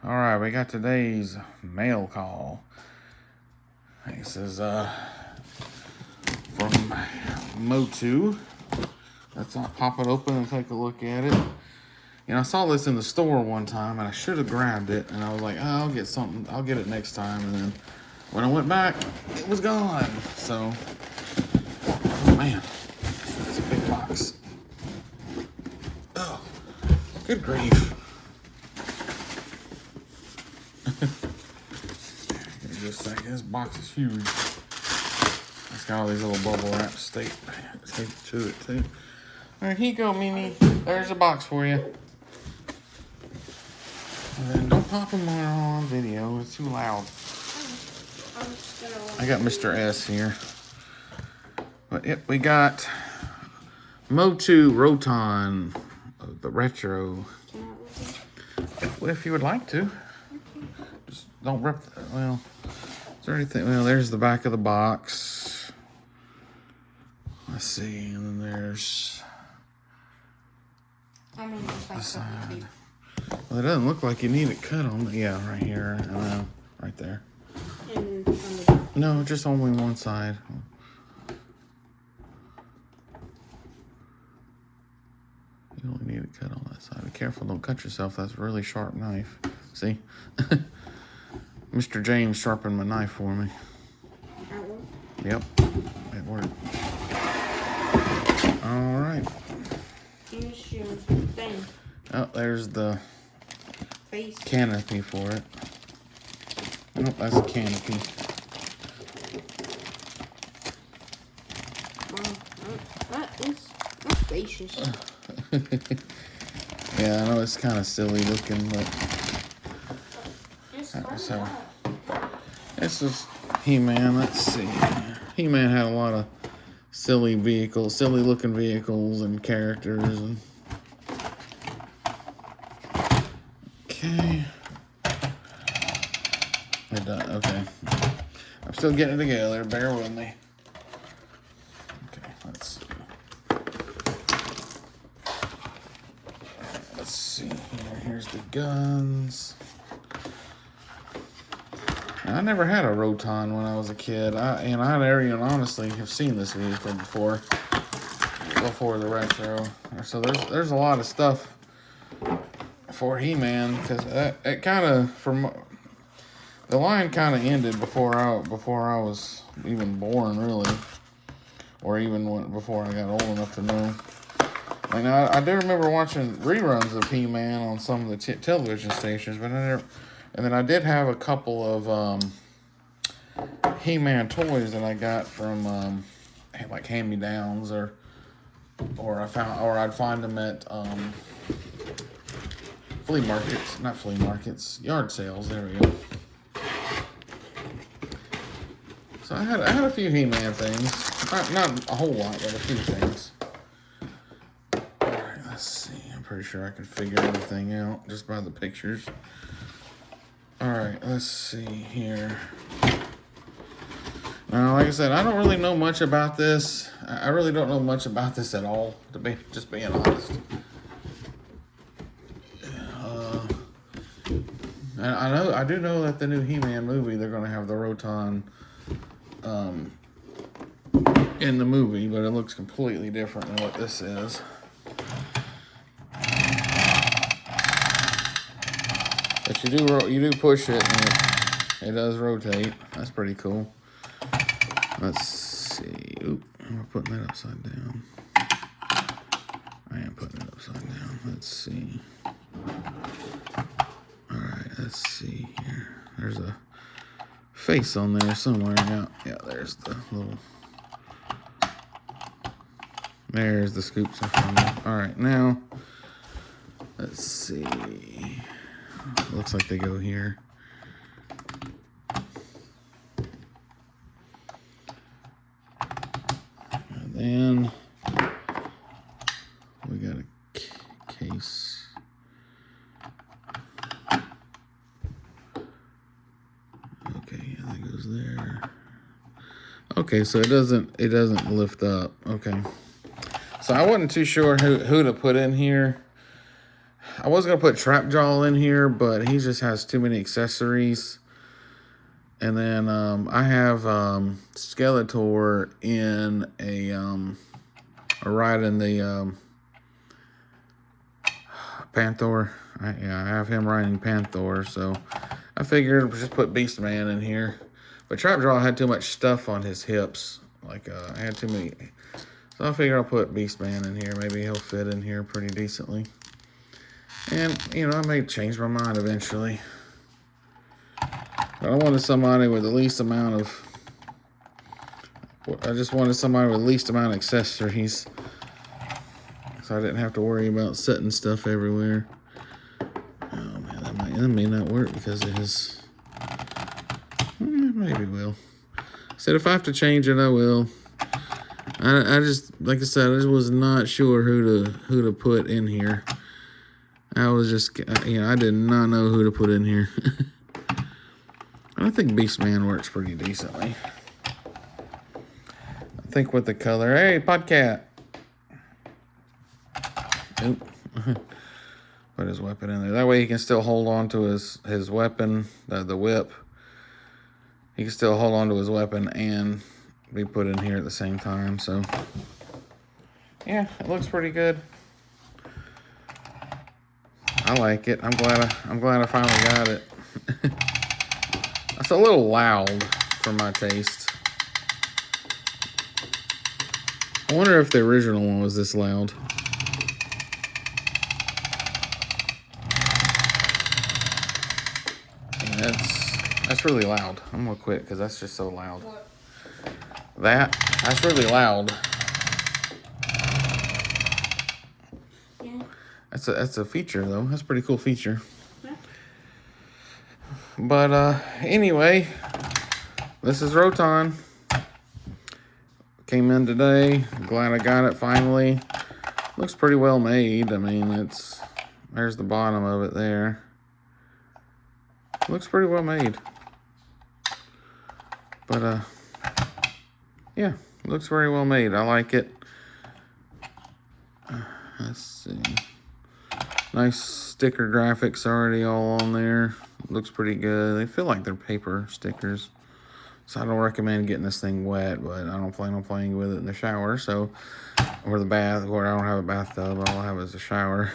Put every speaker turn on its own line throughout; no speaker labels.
All right, we got today's mail call. This is from MOTU. Let's pop it open and take a look at it. You know, I saw this in the store one time, and I should have grabbed it, and I was like, oh, I'll get something. I'll get it next time. And then when I went back, it was gone. So, oh man, that's a big box. Oh, good grief. Just like this box is huge. It's got all these little bubble wrap taped to it too. There you go, Mimi. There's a box for you. And then don't pop them on video. It's too loud. I got Mr. S here. But yep, we got MOTU Roton, the retro. If you would like to. Just don't rip that. Well, is there anything? Well, there's the back of the box. Let's see, and then there's the side. Well, it doesn't look like you need it cut on. Yeah, right here, right there. No, just only one side. You only need it cut on that side. Be careful, don't cut yourself. That's a really sharp knife. See? Mr. James sharpened my knife for me. Yep, it worked. All right.
Here's your thing.
Oh, there's the
Face.
Canopy for it. Oh, that's a canopy.
Wow, that's spacious.
Yeah, I know it's kind of silly looking, but so this is He-Man. Let's see. He-Man had a lot of silly looking vehicles and characters. And okay, it does. Okay, I'm still getting it together. Bear with me. Okay, let's see. Let's see here. Here's the guns. I never had a Roton when I was a kid. I honestly have seen this vehicle before the retro. So there's a lot of stuff for He-Man, because it kind of the line kind of ended before I was even born, really, or even before I got old enough to know. And I do remember watching reruns of He-Man on some of the television stations, but and then I did have a couple of He-Man toys that I got from like hand-me-downs, or I'd find them at yard sales. There we go. So I had a few He-Man things, not a whole lot, but a few things. All right, let's see. I'm pretty sure I can figure everything out just by the pictures. All right, let's see here. Now, like I said, I don't really know much about this. I really don't know much about this at all, to be just being honest. I do know that the new He-Man movie, they're going to have the Roton in the movie, but it looks completely different than what this is. But you do push it, and it does rotate. That's pretty cool. Let's see. Oop, I'm putting that upside down. I am putting it upside down. Let's see. Alright, let's see here. There's a face on there somewhere. Yeah, there's the little... There's the scoops in front of it. Alright, now, let's see. Looks like they go here. And then we got a case. Okay, yeah, that goes there. Okay, so it doesn't lift up. Okay. So I wasn't too sure who to put in here. I was going to put Trapjaw in here, but he just has too many accessories. And then I have Skeletor in riding the Panther. I have him riding Panther, so I figured just put Beastman in here. But Trapjaw had too much stuff on his hips. Like, I had too many. So I figure I'll put Beastman in here. Maybe he'll fit in here pretty decently. And, you know, I may change my mind eventually. But I wanted somebody with the least amount of... I just wanted somebody with the least amount of accessories. So I didn't have to worry about setting stuff everywhere. Oh, man, that may not work because it is... Maybe will. I said if I have to change it, I will. I just, like I said, I just was not sure who to put in here. I was just, you know, I did not know who to put in here. I think Beastman works pretty decently. I think with the color, hey, Podcat. Oop. Put his weapon in there. That way he can still hold on to his weapon, the whip. He can still hold on to his weapon and be put in here at the same time. So, yeah, it looks pretty good. I like it. I'm glad I finally got it. It's a little loud for my taste. I wonder if the original one was this loud. Yeah, that's really loud. I'm gonna quit because that's just so loud.
What?
That's really loud.
Yeah.
That's a feature though. That's a pretty cool feature.
Yeah.
But anyway, this is Roton. Came in today. Glad I got it finally. Looks pretty well made. I mean, there's the bottom of it there. Looks pretty well made. But yeah, looks very well made. I like it. Let's see. Nice sticker graphics already all on there. Looks pretty good. They feel like they're paper stickers. So I don't recommend getting this thing wet, but I don't plan on playing with it in the shower. So, or the bath, or I don't have a bathtub. All I have is a shower.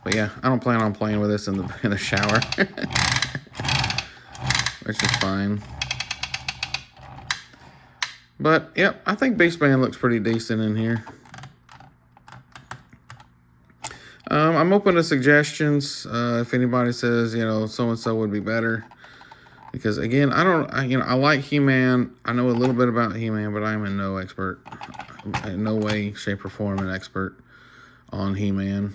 But yeah, I don't plan on playing with this in the shower. Which is fine. But, yep, I think Beastman looks pretty decent in here. I'm open to suggestions. If anybody says, you know, so-and-so would be better. Because, again, I like He-Man. I know a little bit about He-Man, but I am in no expert. In no way, shape, or form an expert on He-Man.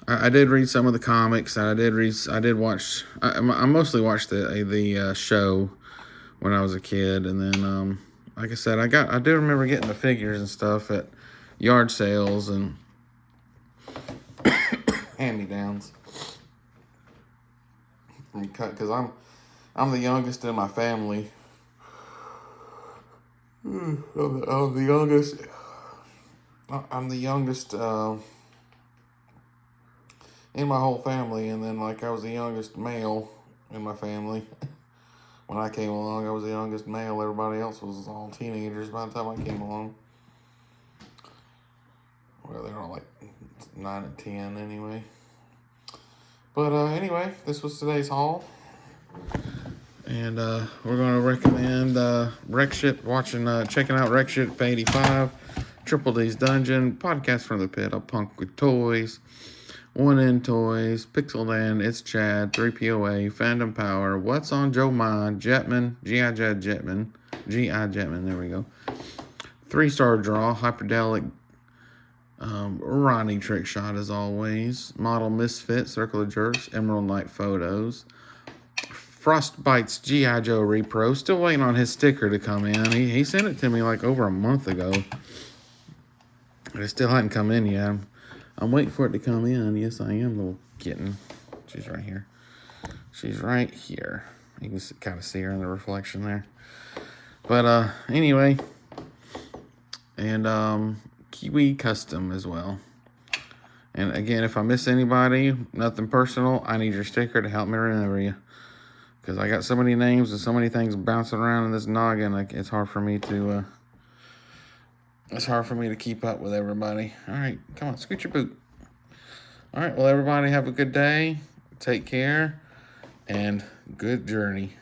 I did read some of the comics. I did watch. I mostly watched the show when I was a kid, and then like I said, I do remember getting the figures and stuff at yard sales and hand-me-downs. Because I'm the youngest in my family. I'm the youngest. I'm the youngest in my whole family, and then like I was the youngest male in my family. When I came along, I was the youngest male. Everybody else was all teenagers by the time I came along. Well, they're all like 9 and 10 anyway. But anyway, this was today's haul. And we're going to recommend checking out Wreck Shit 85, Triple D's Dungeon, Podcast from the Pit, A Punk with Toys, One In Toys, Pixel Dan, It's Chad, 3POA, Fandom Power, What's on Joe Mind, Jetman, G.I. Jetman, there we go. 3-star draw, Hyperdelic, Ronnie Trick Shot as always, Model Misfit, Circle of Jerks, Emerald Knight Photos, Frostbite's G.I. Joe Repro. Still waiting on his sticker to come in. He sent it to me like over a month ago. It still hadn't come in yet. I'm waiting for it to come in. Yes, I am, little kitten. She's right here. She's right here. You can kind of see her in the reflection there. But anyway, and Kiwi Custom as well. And again, if I miss anybody, nothing personal, I need your sticker to help me remember you. Because I got so many names and so many things bouncing around in this noggin, like it's hard for me to keep up with everybody. All right, come on, scoot your boot. All right, well, everybody have a good day. Take care and good journey.